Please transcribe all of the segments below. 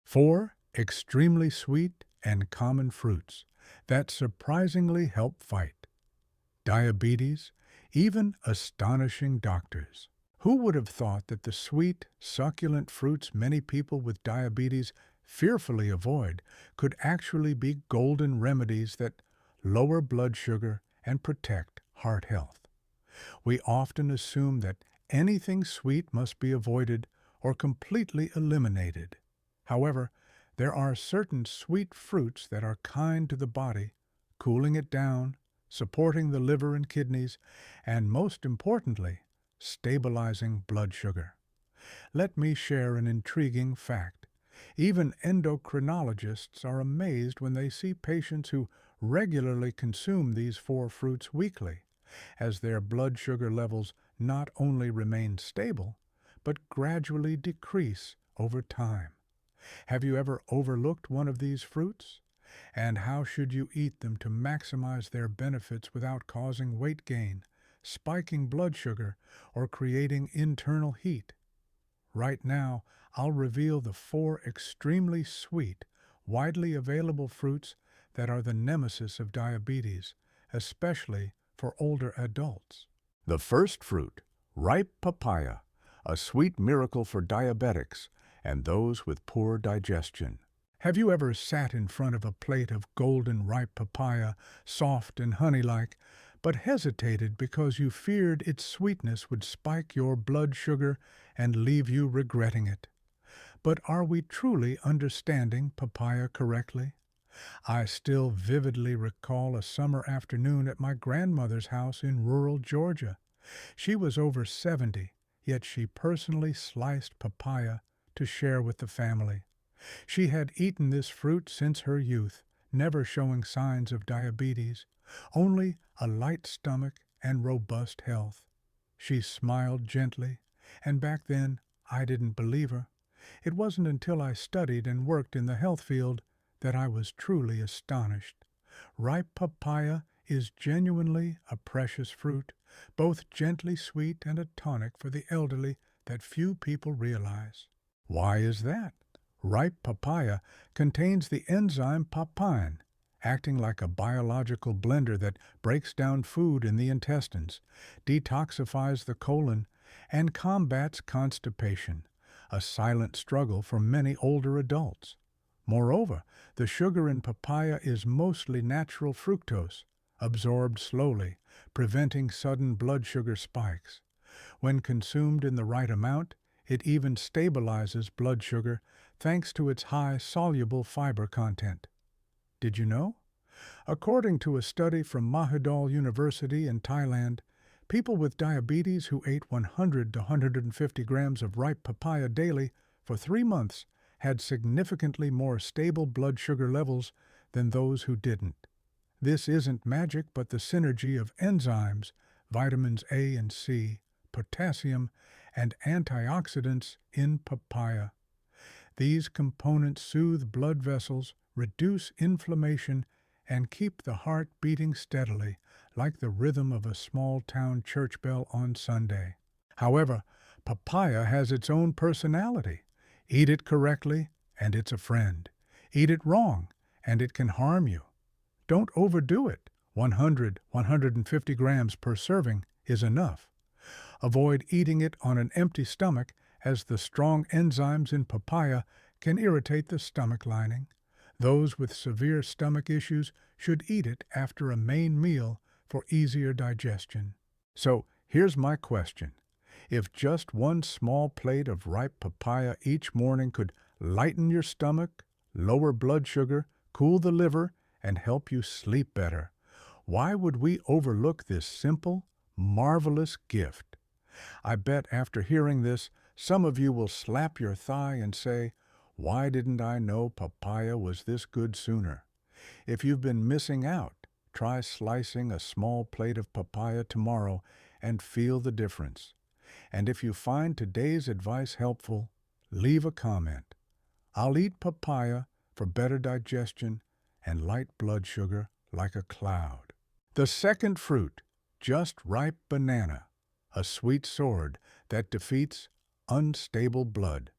4 extremely sweet and common fruits that surprisingly help fight diabetes, even astonishing doctors. Who would have thought that the sweet, succulent fruits many people with diabetes fearfully avoid could actually be golden remedies that lower blood sugar and protect heart health? We often assume that anything sweet must be avoided or completely eliminated. However, there are certain sweet fruits that are kind to the body, cooling it down, supporting the liver and kidneys, and most importantly, stabilizing blood sugar. Let me share an intriguing fact. Even endocrinologists are amazed when they see patients who regularly consume these 4 fruits weekly, as their blood sugar levels not only remain stable, but gradually decrease over time. Have you ever overlooked one of these fruits? And how should you eat them to maximize their benefits without causing weight gain, spiking blood sugar, or creating internal heat? Right now, I'll reveal the 4 extremely sweet, widely available fruits that are the nemesis of diabetes, especially for older adults. The first fruit, ripe papaya, a sweet miracle for diabetics and those with poor digestion. Have you ever sat in front of a plate of golden ripe papaya, soft and honey-like, but hesitated because you feared its sweetness would spike your blood sugar and leave you regretting it? But are we truly understanding papaya correctly? I still vividly recall a summer afternoon at my grandmother's house in rural Georgia. She was over 70, yet she personally sliced papaya to share with the family. She had eaten this fruit since her youth, never showing signs of diabetes, only a light stomach and robust health. She smiled gently, and back then I didn't believe her. It wasn't until I studied and worked in the health field that I was truly astonished. Ripe papaya is genuinely a precious fruit, both gently sweet and a tonic for the elderly that few people realize. Why is that? Ripe papaya contains the enzyme papain, acting like a biological blender that breaks down food in the intestines, detoxifies the colon, and combats constipation, a silent struggle for many older adults. Moreover, the sugar in papaya is mostly natural fructose, absorbed slowly, preventing sudden blood sugar spikes. When consumed in the right amount, it even stabilizes blood sugar thanks to its high soluble fiber content. Did you know? According to a study from Mahidol University in Thailand, people with diabetes who ate 100 to 150 grams of ripe papaya daily for 3 months had significantly more stable blood sugar levels than those who didn't. This isn't magic, but the synergy of enzymes, vitamins A and C, potassium, and antioxidants in papaya. These components soothe blood vessels, reduce inflammation, and keep the heart beating steadily, like the rhythm of a small-town church bell on Sunday. However, papaya has its own personality. Eat it correctly, and it's a friend. Eat it wrong, and it can harm you. Don't overdo it. 100, 150 grams per serving is enough. Avoid eating it on an empty stomach, as the strong enzymes in papaya can irritate the stomach lining. Those with severe stomach issues should eat it after a main meal for easier digestion. So here's my question. If just one small plate of ripe papaya each morning could lighten your stomach, lower blood sugar, cool the liver, and help you sleep better, why would we overlook this simple, marvelous gift? I bet after hearing this, some of you will slap your thigh and say, "Why didn't I know papaya was this good sooner?" If you've been missing out, try slicing a small plate of papaya tomorrow and feel the difference. And if you find today's advice helpful, leave a comment. I'll eat papaya for better digestion and light blood sugar like a cloud. The second fruit, just ripe banana, a sweet sword that defeats unstable blood,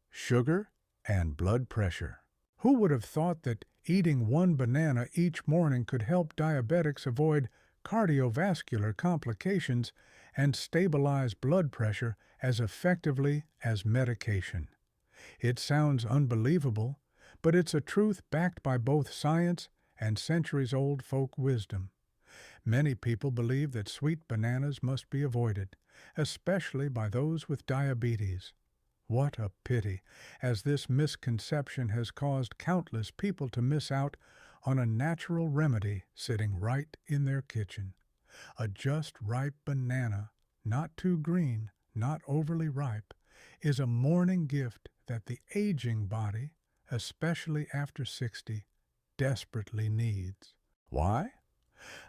sugar, and blood pressure. Who would have thought that eating one banana each morning could help diabetics avoid cardiovascular complications and stabilize blood pressure as effectively as medication? It sounds unbelievable, but it's a truth backed by both science and centuries-old folk wisdom. Many people believe that sweet bananas must be avoided, especially by those with diabetes. What a pity, as this misconception has caused countless people to miss out on a natural remedy sitting right in their kitchen. A just ripe banana, not too green, not overly ripe, is a morning gift that the aging body, especially after 60, desperately needs. Why?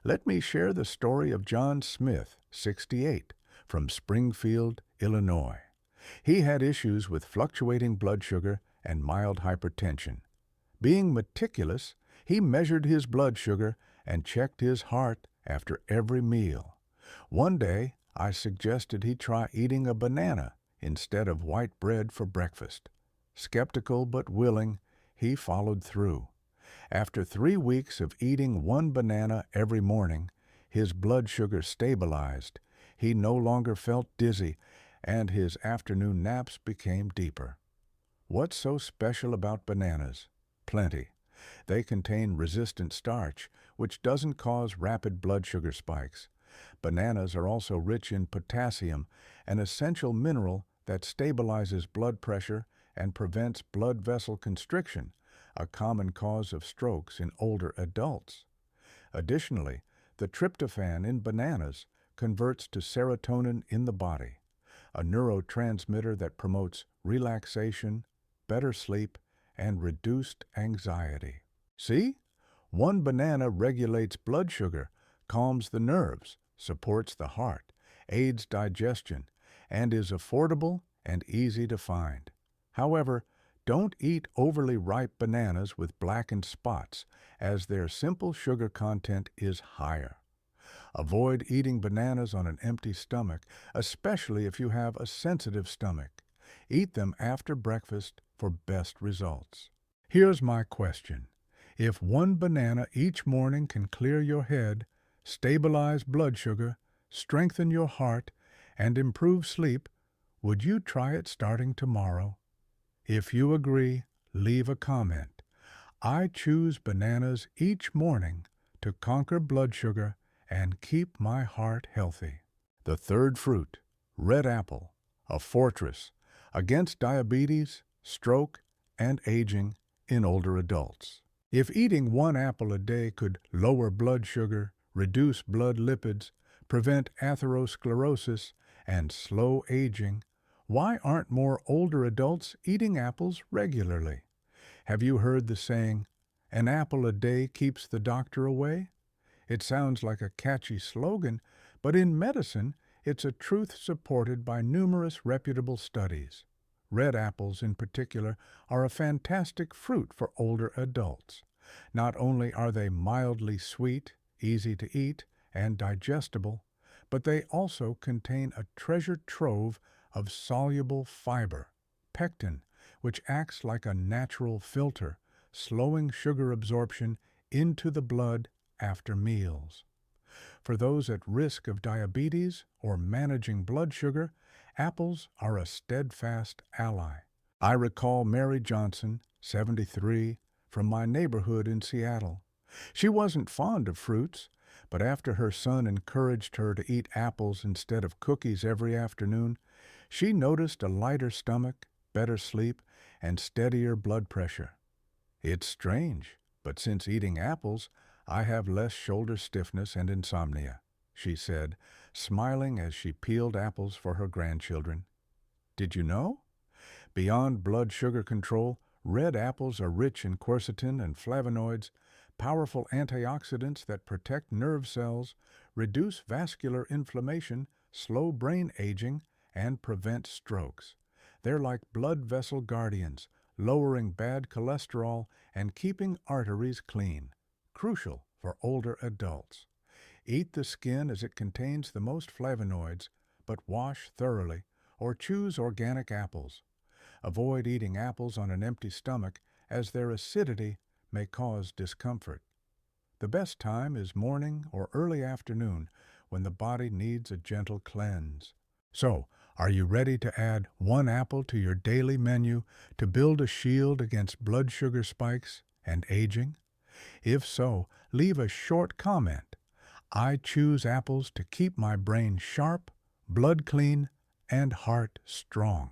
Let me share the story of John Smith, 68, from Springfield, Illinois. He had issues with fluctuating blood sugar and mild hypertension. Being meticulous, he measured his blood sugar and checked his heart after every meal. One day, I suggested he try eating a banana instead of white bread for breakfast. Skeptical but willing, he followed through. After 3 weeks of eating one banana every morning, his blood sugar stabilized. He no longer felt dizzy, and his afternoon naps became deeper. What's so special about bananas? Plenty. They contain resistant starch, which doesn't cause rapid blood sugar spikes. Bananas are also rich in potassium, an essential mineral that stabilizes blood pressure and prevents blood vessel constriction, a common cause of strokes in older adults. Additionally, the tryptophan in bananas converts to serotonin in the body, a neurotransmitter that promotes relaxation, better sleep, and reduced anxiety. See? One banana regulates blood sugar, calms the nerves, supports the heart, aids digestion, and is affordable and easy to find. However, don't eat overly ripe bananas with blackened spots, as their simple sugar content is higher. Avoid eating bananas on an empty stomach, especially if you have a sensitive stomach. Eat them after breakfast for best results. Here's my question. If one banana each morning can clear your head, stabilize blood sugar, strengthen your heart, and improve sleep, would you try it starting tomorrow? If you agree, leave a comment. I choose bananas each morning to conquer blood sugar and keep my heart healthy. The third fruit, red apple, a fortress against diabetes, stroke, and aging in older adults. If eating one apple a day could lower blood sugar, reduce blood lipids, prevent atherosclerosis, and slow aging, why aren't more older adults eating apples regularly? Have you heard the saying, "An apple a day keeps the doctor away"? It sounds like a catchy slogan, but in medicine, it's a truth supported by numerous reputable studies. Red apples, in particular, are a fantastic fruit for older adults. Not only are they mildly sweet, easy to eat, and digestible, but they also contain a treasure trove of soluble fiber, pectin, which acts like a natural filter, slowing sugar absorption into the blood after meals. For those at risk of diabetes or managing blood sugar, apples are a steadfast ally. I recall Mary Johnson, 73, from my neighborhood in Seattle. She wasn't fond of fruits, but after her son encouraged her to eat apples instead of cookies every afternoon, she noticed a lighter stomach, better sleep, and steadier blood pressure. It's strange, but since eating apples, I have less shoulder stiffness and insomnia, she said, smiling as she peeled apples for her grandchildren. Did you know? Beyond blood sugar control, red apples are rich in quercetin and flavonoids, powerful antioxidants that protect nerve cells, reduce vascular inflammation, slow brain aging, and prevent strokes. They're like blood vessel guardians, lowering bad cholesterol and keeping arteries clean. Crucial for older adults. Eat the skin as it contains the most flavonoids, but wash thoroughly or choose organic apples. Avoid eating apples on an empty stomach, as their acidity may cause discomfort. The best time is morning or early afternoon, when the body needs a gentle cleanse. So, are you ready to add one apple to your daily menu to build a shield against blood sugar spikes and aging? If so, leave a short comment. I choose apples to keep my brain sharp, blood clean, and heart strong.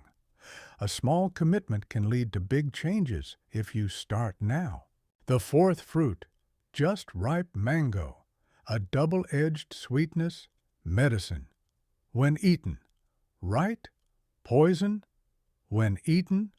A small commitment can lead to big changes if you start now. The fourth fruit, just ripe mango, a double-edged sweetness, medicine. When eaten, right? Poison? When eaten,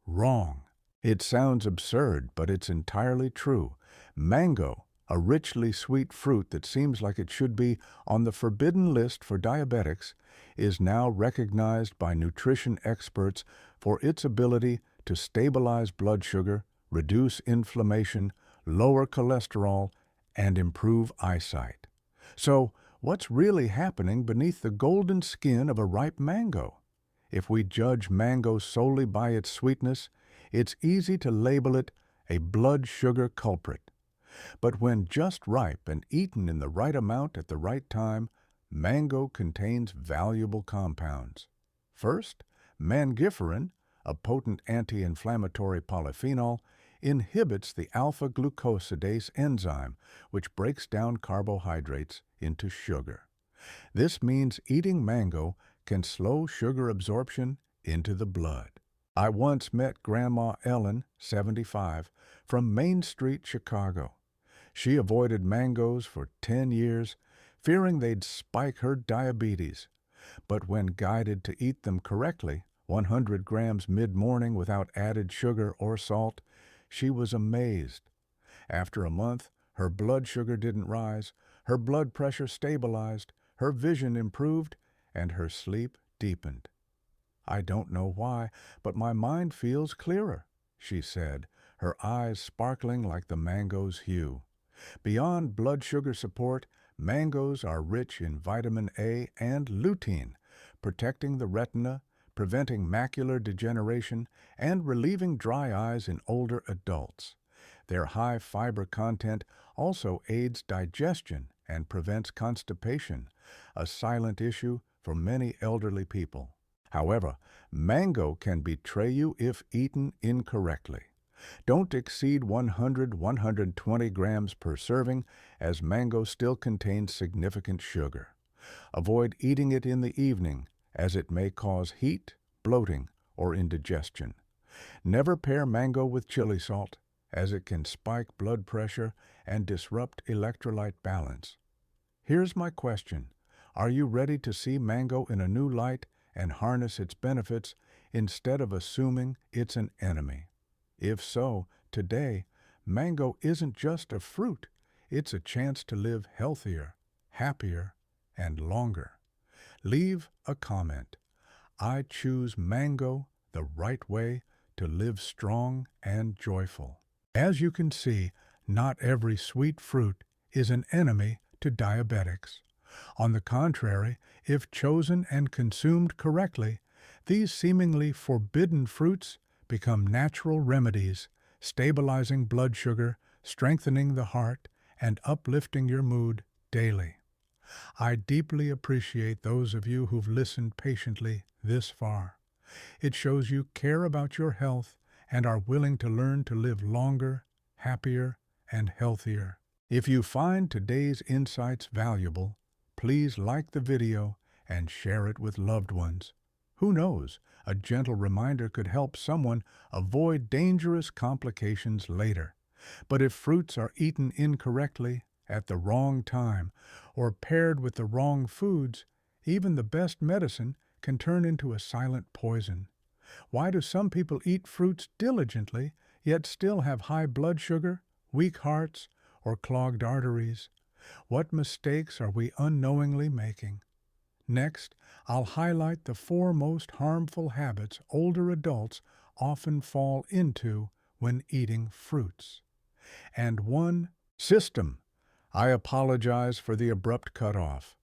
wrong. It sounds absurd, but it's entirely true. Mango, a richly sweet fruit that seems like it should be on the forbidden list for diabetics, is now recognized by nutrition experts for its ability to stabilize blood sugar, reduce inflammation, lower cholesterol, and improve eyesight. So, what's really happening beneath the golden skin of a ripe mango? If we judge mango solely by its sweetness, it's easy to label it a blood sugar culprit. But when just ripe and eaten in the right amount at the right time, mango contains valuable compounds. First, mangiferin, a potent anti-inflammatory polyphenol, inhibits the alpha-glucosidase enzyme, which breaks down carbohydrates into sugar. This means eating mango can slow sugar absorption into the blood. I once met Grandma Ellen, 75, from Main Street, Chicago. She avoided mangoes for 10 years, fearing they'd spike her diabetes. But when guided to eat them correctly, 100 grams mid-morning without added sugar or salt, she was amazed. After a month, her blood sugar didn't rise, her blood pressure stabilized, her vision improved, and her sleep deepened. I don't know why, but my mind feels clearer, she said, her eyes sparkling like the mango's hue. Beyond blood sugar support, mangoes are rich in vitamin A and lutein, protecting the retina, preventing macular degeneration, and relieving dry eyes in older adults. Their high fiber content also aids digestion and prevents constipation, a silent issue for many elderly people. However, mango can betray you if eaten incorrectly. Don't exceed 100–120 grams per serving, as mango still contains significant sugar. Avoid eating it in the evening, as it may cause heat, bloating, or indigestion. Never pair mango with chili salt, as it can spike blood pressure and disrupt electrolyte balance. Here's my question. Are you ready to see mango in a new light and harness its benefits instead of assuming it's an enemy? If so, today, mango isn't just a fruit, it's a chance to live healthier, happier, and longer. Leave a comment. I choose mango the right way to live strong and joyful. As you can see, not every sweet fruit is an enemy to diabetics. On the contrary, if chosen and consumed correctly, these seemingly forbidden fruits become natural remedies, stabilizing blood sugar, strengthening the heart, and uplifting your mood daily. I deeply appreciate those of you who've listened patiently this far. It shows you care about your health and are willing to learn to live longer, happier, and healthier. If you find today's insights valuable, please like the video and share it with loved ones. Who knows, a gentle reminder could help someone avoid dangerous complications later. But if fruits are eaten incorrectly, at the wrong time, or paired with the wrong foods, even the best medicine can turn into a silent poison. Why do some people eat fruits diligently, yet still have high blood sugar, weak hearts, or clogged arteries? What mistakes are we unknowingly making? Next, I'll highlight the 4 most harmful habits older adults often fall into when eating fruits. And 1. System. I apologize for the abrupt cutoff.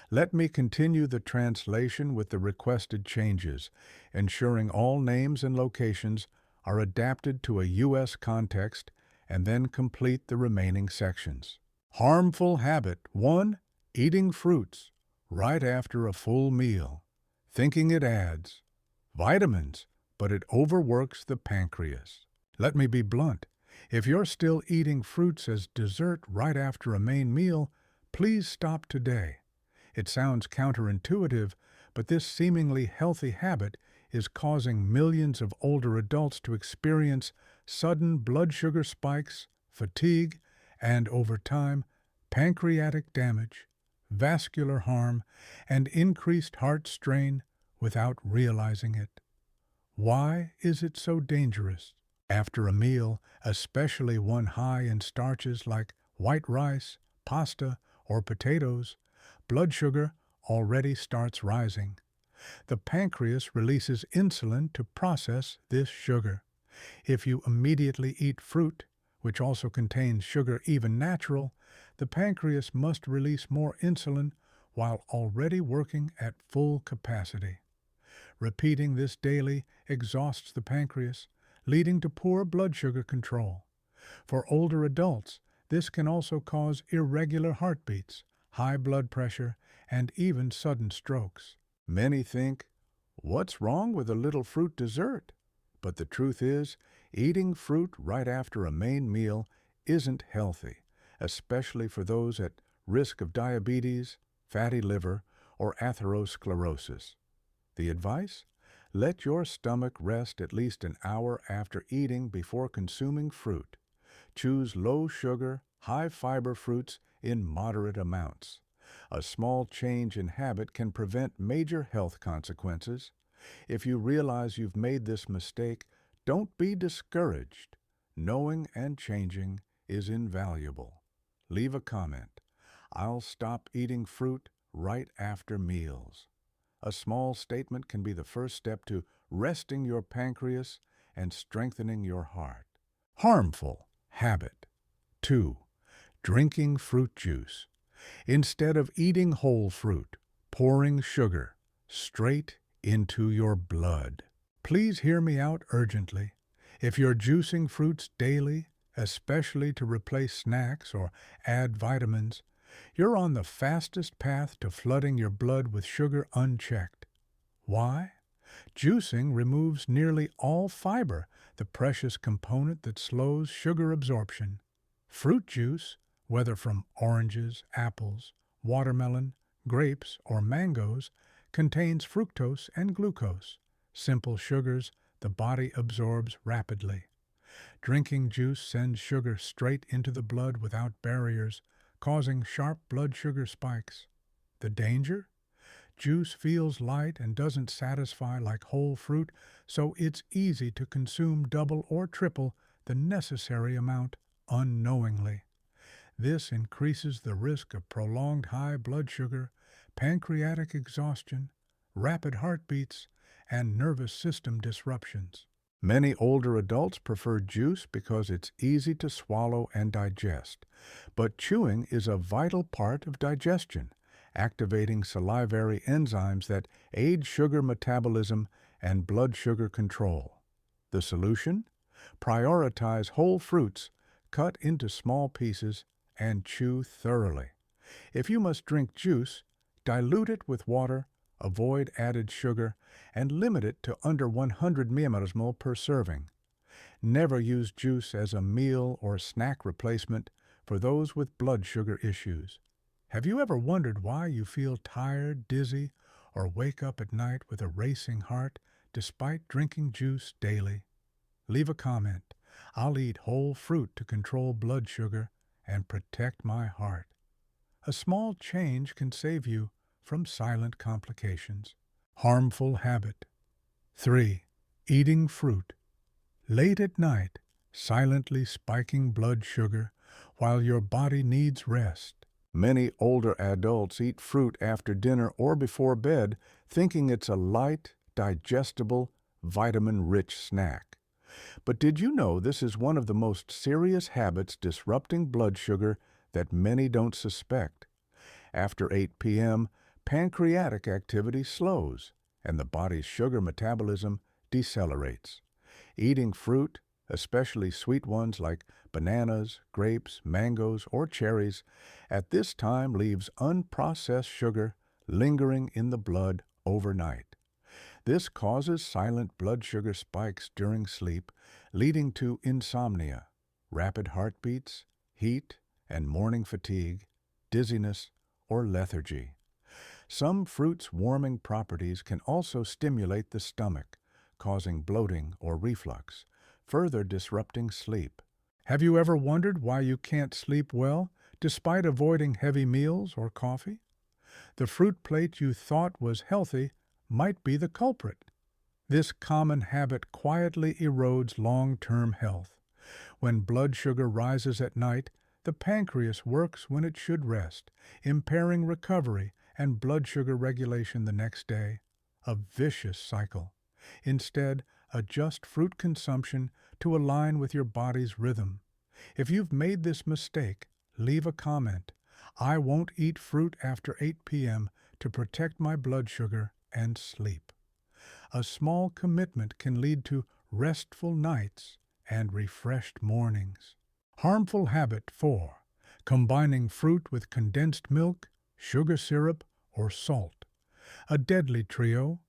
Let me continue the translation with the requested changes, ensuring all names and locations are adapted to a U.S. context, and then complete the remaining sections. Harmful habit 1. Eating fruits right after a full meal, thinking it adds vitamins, but it overworks the pancreas. Let me be blunt. If you're still eating fruits as dessert right after a main meal, please stop today. It sounds counterintuitive, but this seemingly healthy habit is causing millions of older adults to experience sudden blood sugar spikes, fatigue, and over time, pancreatic damage, vascular harm, and increased heart strain without realizing it. Why is it so dangerous? After a meal, especially one high in starches like white rice, pasta, or potatoes, blood sugar already starts rising. The pancreas releases insulin to process this sugar. If you immediately eat fruit, which also contains sugar even natural, the pancreas must release more insulin while already working at full capacity. Repeating this daily exhausts the pancreas, leading to poor blood sugar control. For older adults, this can also cause irregular heartbeats, high blood pressure, and even sudden strokes. Many think, what's wrong with a little fruit dessert? But the truth is, eating fruit right after a main meal isn't healthy, especially for those at risk of diabetes, fatty liver, or atherosclerosis. The advice? Let your stomach rest at least an hour after eating before consuming fruit. Choose low-sugar, high-fiber fruits in moderate amounts. A small change in habit can prevent major health consequences. If you realize you've made this mistake, don't be discouraged. Knowing and changing is invaluable. Leave a comment. I'll stop eating fruit right after meals. A small statement can be the first step to resting your pancreas and strengthening your heart. Harmful habit 2. Drinking fruit juice. Instead of eating whole fruit, pouring sugar straight into your blood. Please hear me out urgently. If you're juicing fruits daily, especially to replace snacks or add vitamins, you're on the fastest path to flooding your blood with sugar unchecked. Why? Juicing removes nearly all fiber, the precious component that slows sugar absorption. Fruit juice, whether from oranges, apples, watermelon, grapes, or mangoes, contains fructose and glucose, simple sugars the body absorbs rapidly. Drinking juice sends sugar straight into the blood without barriers, causing sharp blood sugar spikes. The danger? Juice feels light and doesn't satisfy like whole fruit, so it's easy to consume double or triple the necessary amount unknowingly. This increases the risk of prolonged high blood sugar, pancreatic exhaustion, rapid heartbeats, and nervous system disruptions. Many older adults prefer juice because it's easy to swallow and digest, but chewing is a vital part of digestion, activating salivary enzymes that aid sugar metabolism and blood sugar control. The solution? Prioritize whole fruits, cut into small pieces, and chew thoroughly. If you must drink juice, dilute it with water, avoid added sugar, and limit it to under 100 mmol per serving. Never use juice as a meal or snack replacement for those with blood sugar issues. Have you ever wondered why you feel tired, dizzy, or wake up at night with a racing heart despite drinking juice daily? Leave a comment. I'll eat whole fruit to control blood sugar and protect my heart. A small change can save you from silent complications. Harmful habit 3. Eating fruit. Late at night, silently spiking blood sugar while your body needs rest. Many older adults eat fruit after dinner or before bed, thinking it's a light, digestible, vitamin-rich snack. But did you know this is one of the most serious habits disrupting blood sugar that many don't suspect? After 8 p.m., pancreatic activity slows and the body's sugar metabolism decelerates. Eating fruit, especially sweet ones like bananas, grapes, mangoes, or cherries, at this time leaves unprocessed sugar lingering in the blood overnight. This causes silent blood sugar spikes during sleep, leading to insomnia, rapid heartbeats, heat and morning fatigue, dizziness, or lethargy. Some fruits' warming properties can also stimulate the stomach, causing bloating or reflux, further disrupting sleep. Have you ever wondered why you can't sleep well despite avoiding heavy meals or coffee? The fruit plate you thought was healthy might be the culprit. This common habit quietly erodes long-term health. When blood sugar rises at night, the pancreas works when it should rest, impairing recovery and blood sugar regulation the next day. A vicious cycle. Instead, adjust fruit consumption to align with your body's rhythm. If you've made this mistake, leave a comment. I won't eat fruit after 8 p.m. to protect my blood sugar and sleep. A small commitment can lead to restful nights and refreshed mornings. Harmful habit 4. Combining fruit with condensed milk, sugar syrup, or salt. A deadly trio,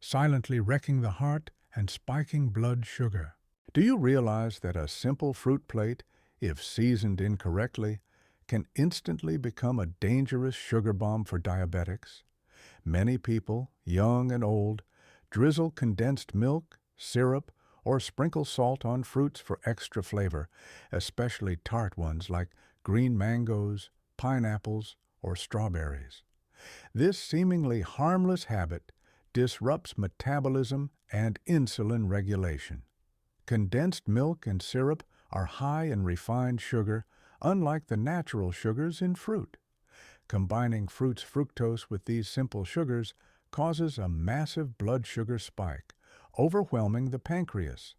silently wrecking the heart and spiking blood sugar. Do you realize that a simple fruit plate, if seasoned incorrectly, can instantly become a dangerous sugar bomb for diabetics? Many people, young and old, drizzle condensed milk, syrup, or sprinkle salt on fruits for extra flavor, especially tart ones like green mangoes, pineapples, or strawberries. This seemingly harmless habit disrupts metabolism and insulin regulation. Condensed milk and syrup are high in refined sugar, unlike the natural sugars in fruit. Combining fruit's fructose with these simple sugars causes a massive blood sugar spike, overwhelming the pancreas.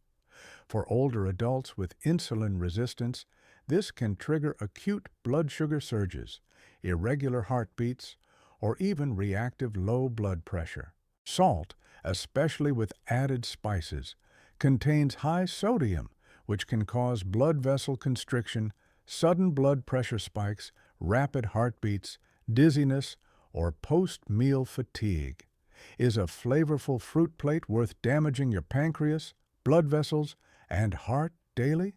For older adults with insulin resistance, this can trigger acute blood sugar surges, irregular heartbeats, or even reactive low blood pressure. Salt, especially with added spices, contains high sodium, which can cause blood vessel constriction, sudden blood pressure spikes, rapid heartbeats, dizziness, or post-meal fatigue. Is a flavorful fruit plate worth damaging your pancreas, blood vessels, and heart daily?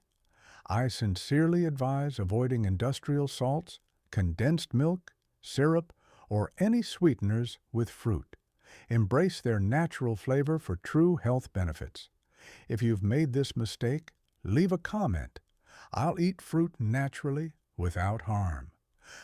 I sincerely advise avoiding industrial salts, condensed milk, syrup, or any sweeteners with fruit. Embrace their natural flavor for true health benefits. If you've made this mistake, leave a comment. I'll eat fruit naturally without harm.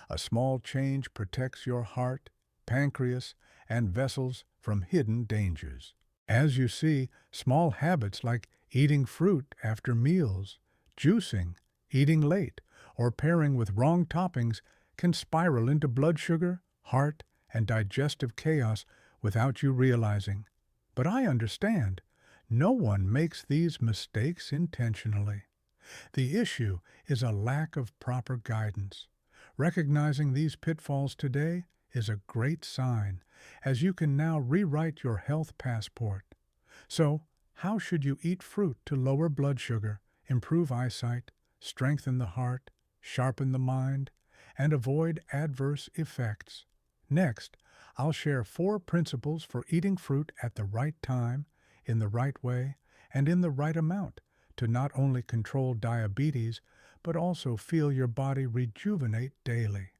A small change protects your heart, pancreas, and vessels from hidden dangers. As you see, small habits like eating fruit after meals, juicing, eating late, or pairing with wrong toppings can spiral into blood sugar, heart, and digestive chaos without you realizing. But I understand. No one makes these mistakes intentionally. The issue is a lack of proper guidance. Recognizing these pitfalls today is a great sign, as you can now rewrite your health passport. So, how should you eat fruit to lower blood sugar, improve eyesight, strengthen the heart, sharpen the mind, and avoid adverse effects? Next, I'll share 4 principles for eating fruit at the right time, in the right way, and in the right amount to not only control diabetes, but also feel your body rejuvenate daily.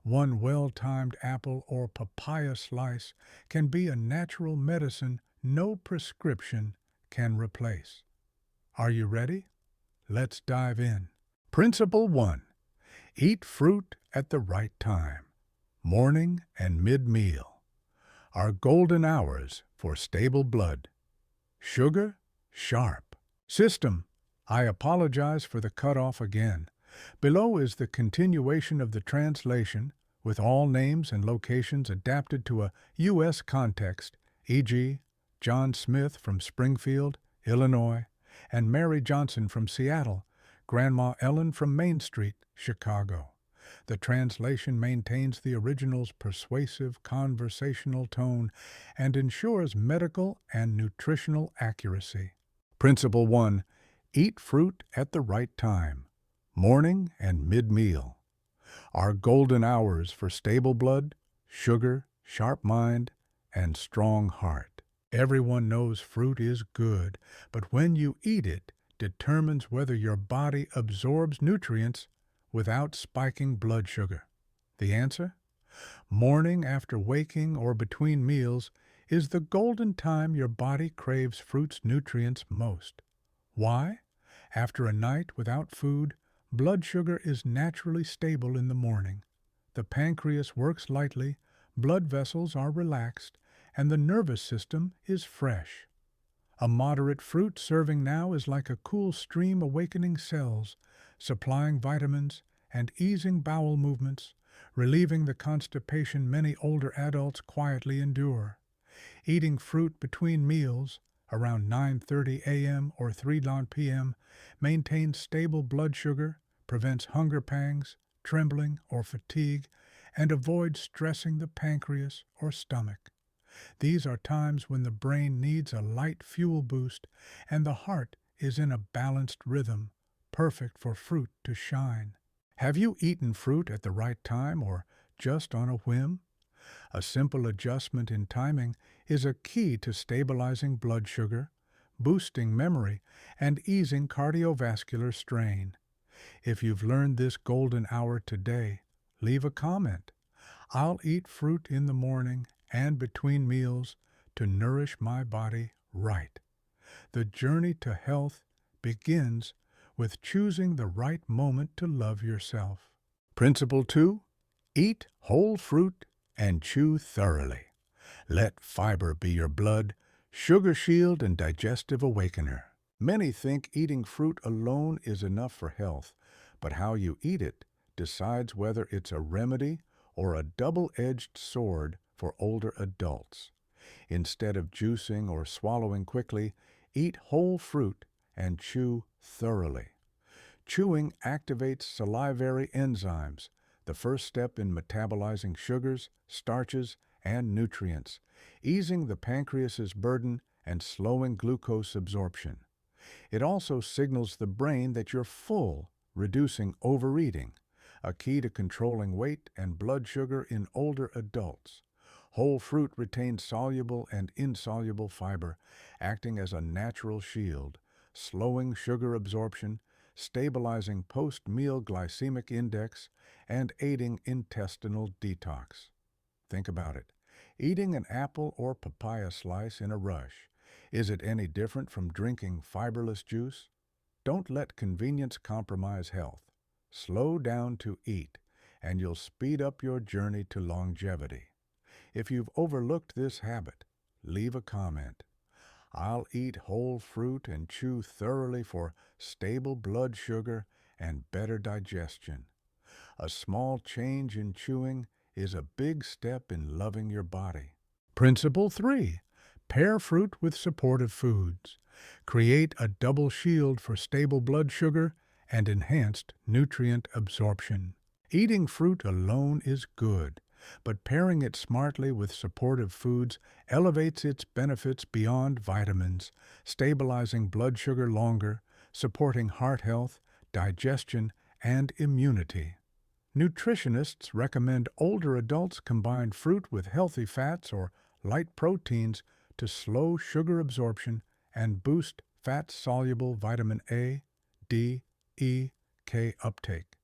One well-timed apple or papaya slice can be a natural medicine no prescription can replace. Are you ready? Let's dive in. Principle 1. Eat fruit at the right time. Morning and mid-meal are golden hours for stable blood. Sugar, sharp. System, I apologize for the cutoff again. Below is the continuation of the translation, with all names and locations adapted to a U.S. context, e.g., John Smith from Springfield, Illinois, and Mary Johnson from Seattle, Grandma Ellen from Main Street, Chicago. The translation maintains the original's persuasive conversational tone and ensures medical and nutritional accuracy. Principle 1. Eat fruit at the right time, morning and mid-meal, are golden hours for stable blood, sugar, sharp mind, and strong heart. Everyone knows fruit is good, but when you eat it determines whether your body absorbs nutrients without spiking blood sugar. The answer? Morning after waking or between meals is the golden time your body craves fruit's nutrients most. Why? After a night without food, blood sugar is naturally stable in the morning. The pancreas works lightly, blood vessels are relaxed, and the nervous system is fresh. A moderate fruit serving now is like a cool stream awakening cells, supplying vitamins and easing bowel movements, relieving the constipation many older adults quietly endure. Eating fruit between meals, around 9:30 a.m. or 3 p.m., maintains stable blood sugar, prevents hunger pangs, trembling, or fatigue, and avoids stressing the pancreas or stomach. These are times when the brain needs a light fuel boost and the heart is in a balanced rhythm, perfect for fruit to shine. Have you eaten fruit at the right time or just on a whim? A simple adjustment in timing is a key to stabilizing blood sugar, boosting memory, and easing cardiovascular strain. If you've learned this golden hour today, leave a comment. I'll eat fruit in the morning and between meals to nourish my body right. The journey to health begins with choosing the right moment to love yourself. Principle 2. Eat whole fruit and chew thoroughly. Let fiber be your blood, sugar shield, and digestive awakener. Many think eating fruit alone is enough for health, but how you eat it decides whether it's a remedy or a double-edged sword for older adults. Instead of juicing or swallowing quickly, eat whole fruit and chew thoroughly. Chewing activates salivary enzymes, the first step in metabolizing sugars, starches, and nutrients, easing the pancreas's burden and slowing glucose absorption. It also signals the brain that you're full, reducing overeating, a key to controlling weight and blood sugar in older adults. Whole fruit retains soluble and insoluble fiber, acting as a natural shield, slowing sugar absorption, stabilizing post-meal glycemic index, and aiding intestinal detox. Think about it. Eating an apple or papaya slice in a rush, is it any different from drinking fiberless juice? Don't let convenience compromise health. Slow down to eat, and you'll speed up your journey to longevity. If you've overlooked this habit, leave a comment. I'll eat whole fruit and chew thoroughly for stable blood sugar and better digestion. A small change in chewing is a big step in loving your body. Principle 3. Pair fruit with supportive foods. Create a double shield for stable blood sugar and enhanced nutrient absorption. Eating fruit alone is good, but pairing it smartly with supportive foods elevates its benefits beyond vitamins, stabilizing blood sugar longer, supporting heart health, digestion, and immunity. Nutritionists recommend older adults combine fruit with healthy fats or light proteins to slow sugar absorption and boost fat-soluble vitamin A, D, E, K uptake.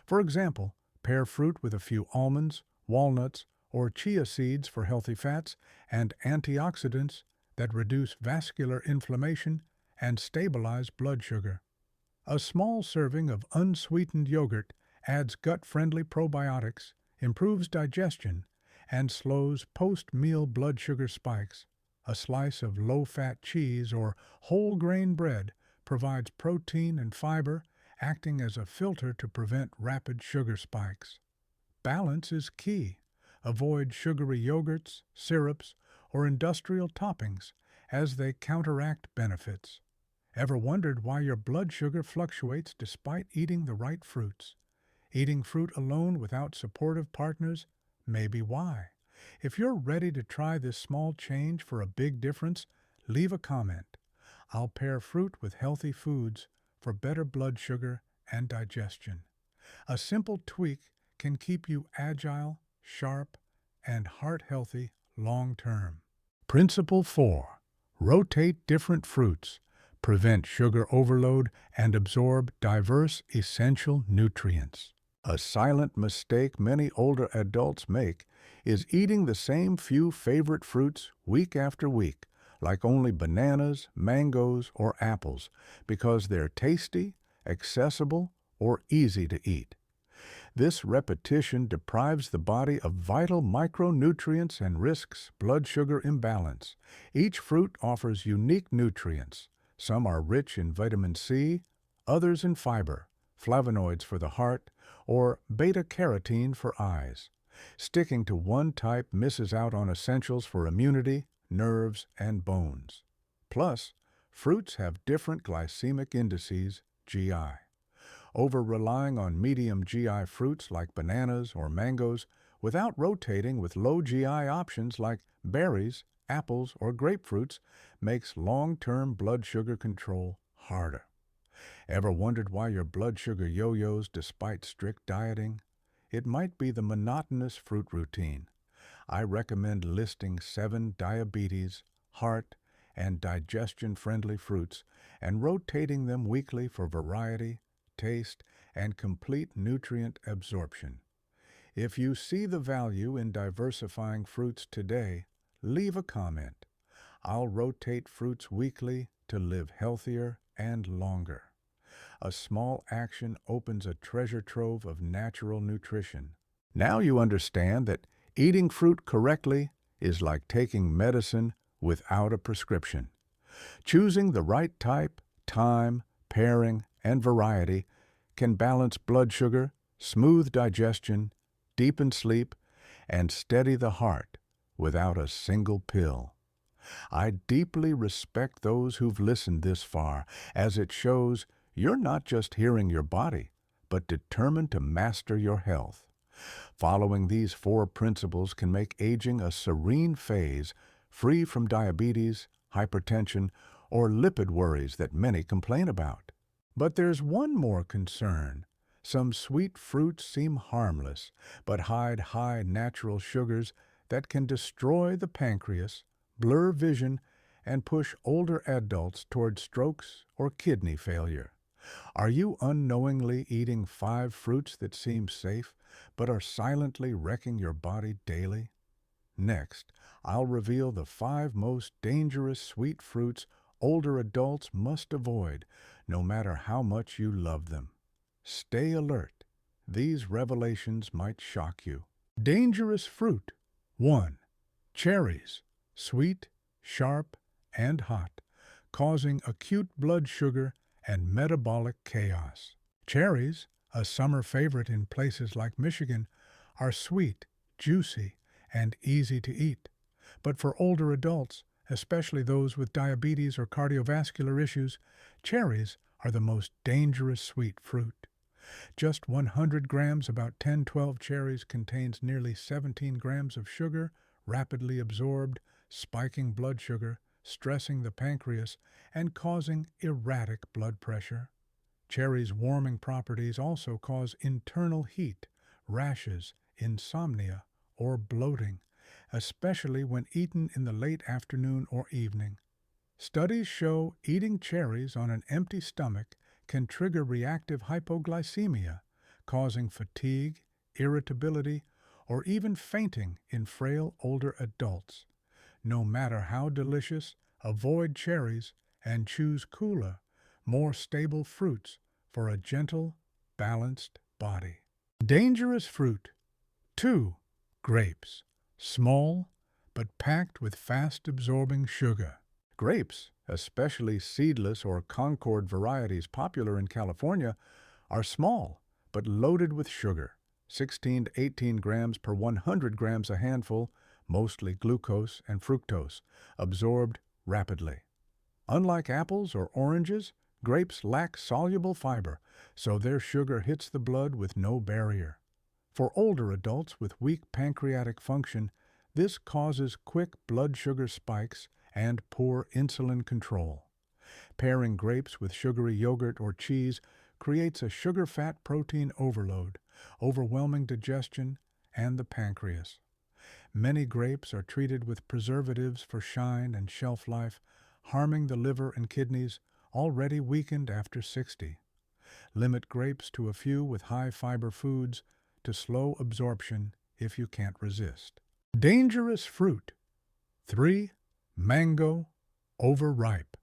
For example, pair fruit with a few almonds, walnuts, or chia seeds for healthy fats and antioxidants that reduce vascular inflammation and stabilize blood sugar. A small serving of unsweetened yogurt adds gut-friendly probiotics, improves digestion, and slows post-meal blood sugar spikes. A slice of low-fat cheese or whole grain bread provides protein and fiber, acting as a filter to prevent rapid sugar spikes. Balance is key. Avoid sugary yogurts, syrups, or industrial toppings as they counteract benefits. Ever wondered why your blood sugar fluctuates despite eating the right fruits? Eating fruit alone without supportive partners may be why. If you're ready to try this small change for a big difference, leave a comment. I'll pair fruit with healthy foods for better blood sugar and digestion. A simple tweak can keep you agile, sharp, and heart healthy long term. Principle 4. Rotate different fruits. Prevent sugar overload and absorb diverse essential nutrients. A silent mistake many older adults make is eating the same few favorite fruits week after week, like only bananas, mangoes, or apples, because they're tasty, accessible, or easy to eat. This repetition deprives the body of vital micronutrients and risks blood sugar imbalance. Each fruit offers unique nutrients. Some are rich in vitamin C, others in fiber, flavonoids for the heart, or beta-carotene for eyes. Sticking to one type misses out on essentials for immunity, nerves, and bones. Plus, fruits have different glycemic indices, GI. Over-relying on medium GI fruits like bananas or mangoes without rotating with low GI options like berries, apples, or grapefruits makes long-term blood sugar control harder. Ever wondered why your blood sugar yo-yos despite strict dieting? It might be the monotonous fruit routine. I recommend listing 7 diabetes, heart, and digestion-friendly fruits and rotating them weekly for variety, taste, and complete nutrient absorption. If you see the value in diversifying fruits today, leave a comment. I'll rotate fruits weekly to live healthier and longer. A small action opens a treasure trove of natural nutrition. Now you understand that eating fruit correctly is like taking medicine without a prescription. Choosing the right type, time, pairing, and variety can balance blood sugar, smooth digestion, deepen sleep, and steady the heart without a single pill. I deeply respect those who've listened this far, as it shows you're not just hearing your body, but determined to master your health. Following these 4 principles can make aging a serene phase, free from diabetes, hypertension, or lipid worries that many complain about. But there's one more concern. Some sweet fruits seem harmless, but hide high natural sugars that can destroy the pancreas, blur vision, and push older adults toward strokes or kidney failure. Are you unknowingly eating 5 fruits that seem safe, but are silently wrecking your body daily? Next, I'll reveal the 5 most dangerous sweet fruits older adults must avoid, no matter how much you love them. Stay alert. These revelations might shock you. Dangerous fruit. 1. Cherries. Sweet, sharp, and hot, causing acute blood sugar and metabolic chaos. Cherries, a summer favorite in places like Michigan, are sweet, juicy, and easy to eat. But for older adults, especially those with diabetes or cardiovascular issues, cherries are the most dangerous sweet fruit. Just 100 grams, about 10-12 cherries, contains nearly 17 grams of sugar, rapidly absorbed, spiking blood sugar, stressing the pancreas, and causing erratic blood pressure. Cherries' warming properties also cause internal heat, rashes, insomnia, or bloating, especially when eaten in the late afternoon or evening. Studies show eating cherries on an empty stomach can trigger reactive hypoglycemia, causing fatigue, irritability, or even fainting in frail older adults. No matter how delicious, avoid cherries and choose cooler, more stable fruits for a gentle, balanced body. Dangerous fruit. 2. Grapes. Small, but packed with fast-absorbing sugar. Grapes, especially seedless or Concord varieties popular in California, are small, but loaded with sugar, 16 to 18 grams per 100 grams a handful, mostly glucose and fructose, absorbed rapidly. Unlike apples or oranges, Grapes lack soluble fiber, so their sugar hits the blood with no barrier. For older adults with weak pancreatic function, this causes quick blood sugar spikes and poor insulin control. Pairing grapes with sugary yogurt or cheese creates a sugar-fat-protein overload, overwhelming digestion and the pancreas. Many grapes are treated with preservatives for shine and shelf life, harming the liver and kidneys, already weakened after 60. Limit grapes to a few with high-fiber foods to slow absorption if you can't resist. Dangerous fruit. 3. Mango, overripe.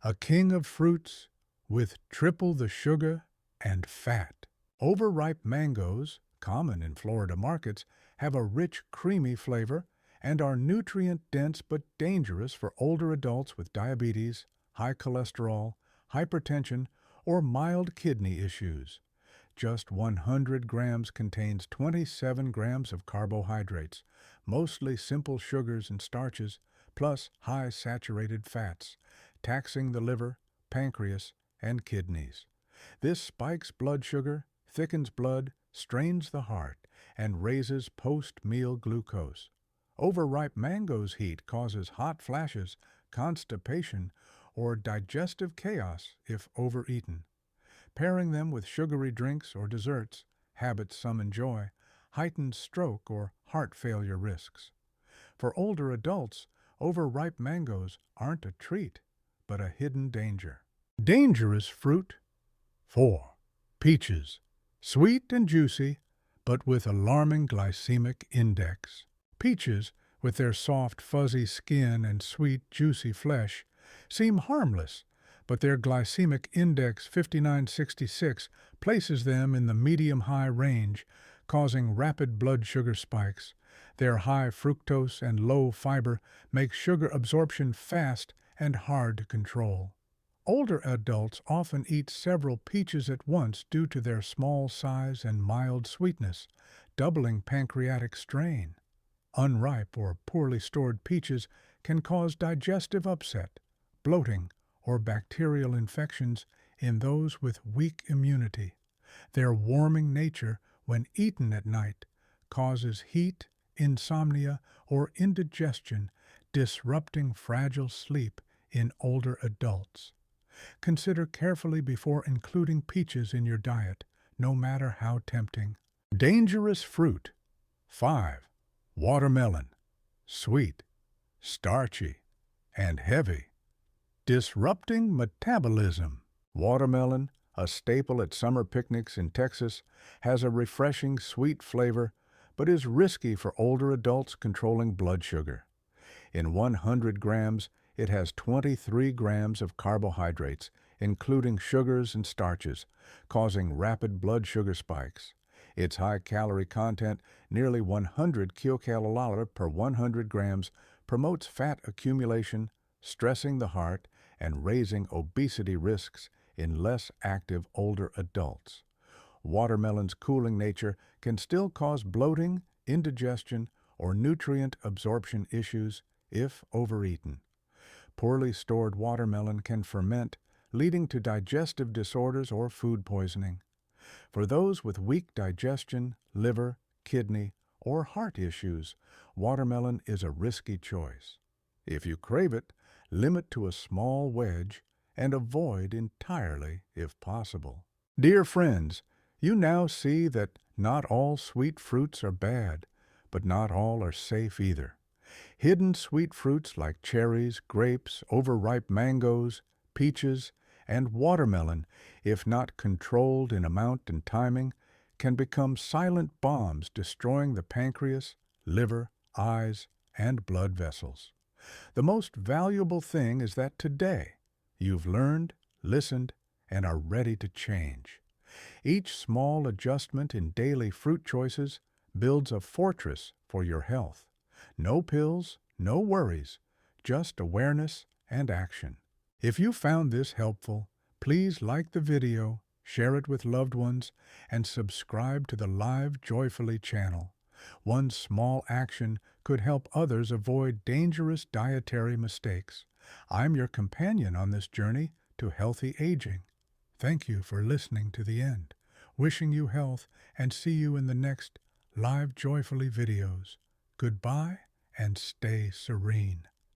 A king of fruits with triple the sugar and fat. Overripe mangoes, common in Florida markets, have a rich, creamy flavor and are nutrient-dense but dangerous for older adults with diabetes, high cholesterol, hypertension, or mild kidney issues. Just 100 grams contains 27 grams of carbohydrates, mostly simple sugars and starches, plus high saturated fats, taxing the liver, pancreas, and kidneys. This spikes blood sugar, thickens blood, strains the heart, and raises post-meal glucose. Overripe mango's heat causes hot flashes, constipation, or digestive chaos if overeaten. Pairing them with sugary drinks or desserts, habits some enjoy, heightens stroke or heart failure risks. For older adults, overripe mangoes aren't a treat, but a hidden danger. Dangerous fruit. 4. Peaches. Sweet and juicy, but with alarming glycemic index. Peaches, with their soft, fuzzy skin and sweet, juicy flesh, seem harmless, but their glycemic index 5966 places them in the medium-high range, causing rapid blood sugar spikes. Their high fructose and low fiber make sugar absorption fast and hard to control. Older adults often eat several peaches at once due to their small size and mild sweetness, doubling pancreatic strain. Unripe or poorly stored peaches can cause digestive upset, bloating, or bacterial infections in those with weak immunity. Their warming nature, when eaten at night, causes heat, insomnia, or indigestion, disrupting fragile sleep in older adults. Consider carefully before including peaches in your diet, no matter how tempting. Dangerous fruit. 5. Watermelon. Sweet, starchy, and heavy. Disrupting metabolism. Watermelon, a staple at summer picnics in Texas, has a refreshing sweet flavor, but is risky for older adults controlling blood sugar. In 100 grams, it has 23 grams of carbohydrates, including sugars and starches, causing rapid blood sugar spikes. Its high-calorie content, nearly 100 kilocalories per 100 grams, promotes fat accumulation, stressing the heart, and raising obesity risks in less active older adults. Watermelon's cooling nature can still cause bloating, indigestion, or nutrient absorption issues if overeaten. Poorly stored watermelon can ferment, leading to digestive disorders or food poisoning. For those with weak digestion, liver, kidney, or heart issues, watermelon is a risky choice. If you crave it, limit to a small wedge and avoid entirely if possible. Dear friends, you now see that not all sweet fruits are bad, but not all are safe either. Hidden sweet fruits like cherries, grapes, overripe mangoes, peaches, and watermelon, if not controlled in amount and timing, can become silent bombs destroying the pancreas, liver, eyes, and blood vessels. The most valuable thing is that today you've learned, listened, and are ready to change. Each small adjustment in daily fruit choices builds a fortress for your health. No pills, no worries, just awareness and action. If you found this helpful, please like the video, share it with loved ones, and subscribe to the Live Joyfully channel. One small action could help others avoid dangerous dietary mistakes. I'm your companion on this journey to to healthy aging. Thank you for listening to the end. Wishing you health and see you in the next Live Joyfully videos. Goodbye and stay serene.